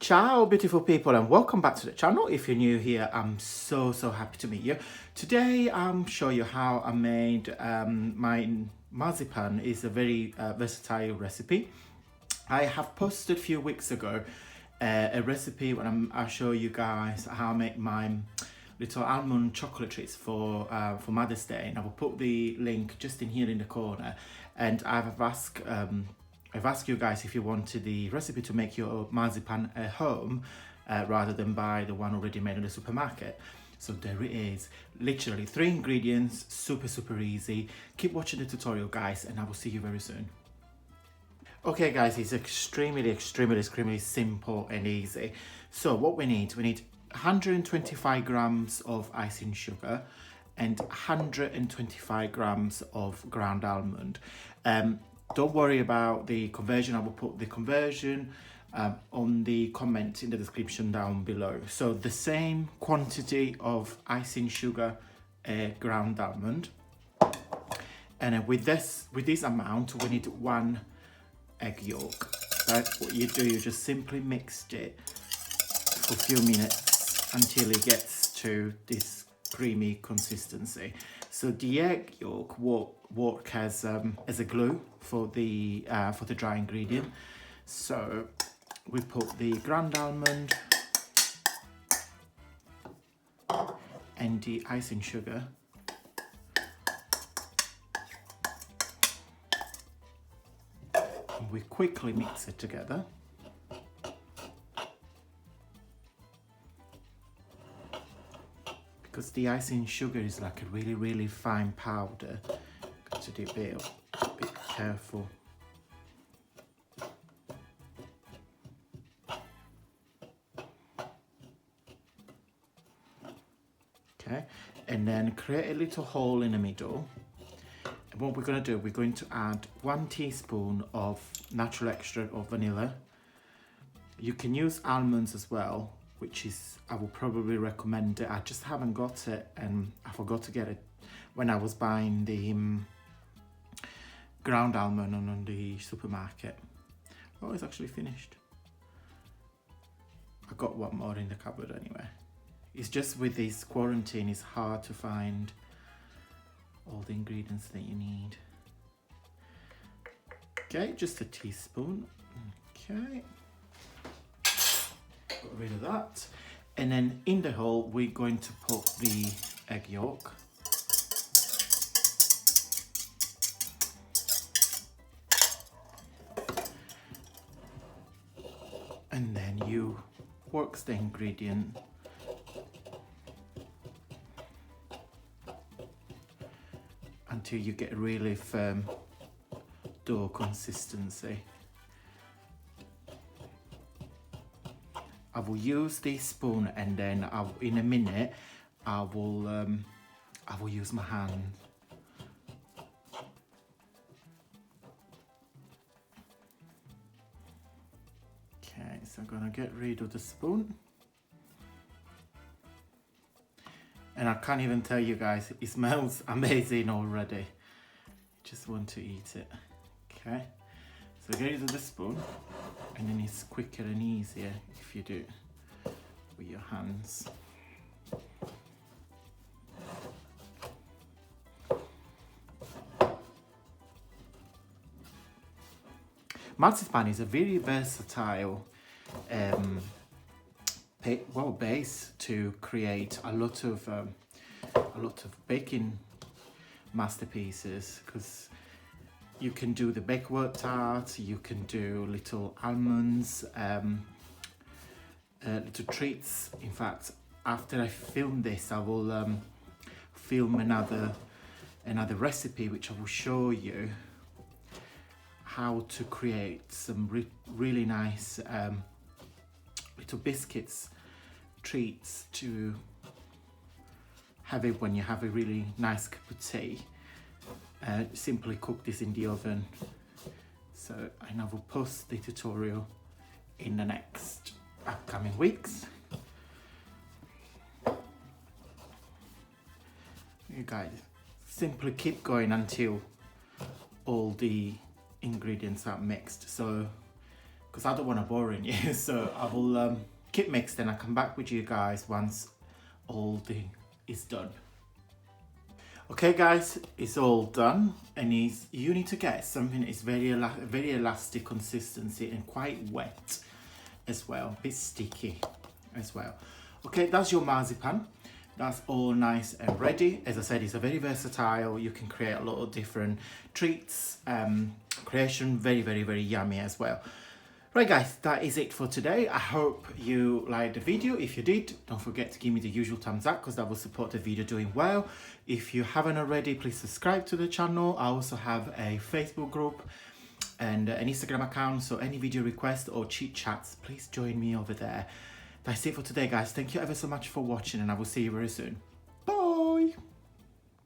Ciao beautiful people and welcome back to the channel. If you're new here, I'm so happy to meet you. Today I'm show you how I made my marzipan. Is a very versatile recipe. I have posted a few weeks ago a recipe when I'll show you guys how I make my little almond chocolate treats for Mother's Day, and I will put the link just in here in the corner. And I've asked you guys if you wanted the recipe to make your marzipan at home rather than buy the one already made in the supermarket. So there it is, literally 3 ingredients, super easy. Keep watching the tutorial guys and I will see you very soon. Okay guys, it's extremely simple and easy. So what we need 125 grams of icing sugar and 125 grams of ground almond. Don't worry about the conversion. I will put the conversion on the comment in the description down below. So the same quantity of icing sugar, ground almond, and with this amount we need 1 egg yolk. Right? What you do, you just simply mix it for a few minutes until it gets to this creamy consistency. So the egg yolk will work as a glue for the dry ingredient. So we put the ground almond and the icing sugar. And we quickly mix it together. Because the icing sugar is like a really fine powder, got to do a bit careful. Okay, and then create a little hole in the middle. And what we're going to do, we're going to add 1 teaspoon of natural extract of vanilla. You can use almonds as well, which is, I will probably recommend it. I just haven't got it and I forgot to get it when I was buying the ground almond on the supermarket. Oh, it's actually finished. I got 1 more in the cupboard anyway. It's just with this quarantine, it's hard to find all the ingredients that you need. Okay, just a teaspoon. Okay. Got rid of that, and then in the hole we're going to put the egg yolk. And then you work the ingredient until you get a really firm dough consistency. I will use this spoon, and then in a minute I will use my hand. Okay, so I'm gonna get rid of the spoon, and I can't even tell you guys, it smells amazing already. Just want to eat it. Okay, so get rid of the spoon. And then it's quicker and easier if you do it with your hands. Marzipan is a very versatile base to create a lot of baking masterpieces, because you can do the bakework tart, you can do little almonds, little treats. In fact, after I film this, I will film another recipe which I will show you how to create some really nice little biscuits, treats to have it when you have a really nice cup of tea. Simply cook this in the oven. So, and I will post the tutorial in the next upcoming weeks. You guys simply keep going until all the ingredients are mixed. So because I don't want to bore you. So I will keep mixed and I'll come back with you guys once all the is done. Okay guys, it's all done, and you need to get something that is very elastic consistency and quite wet as well, a bit sticky as well. Okay, that's your marzipan. That's all nice and ready. As I said, it's a very versatile. You can create a lot of different treats. Creation very yummy as well. Right guys, that is it for today. I hope you liked the video. If you did, don't forget to give me the usual thumbs up because that will support the video doing well. If you haven't already, please subscribe to the channel. I also have a Facebook group and an Instagram account, so any video requests or chit chats, please join me over there. That's it for today guys. Thank you ever so much for watching, and I will see you very soon.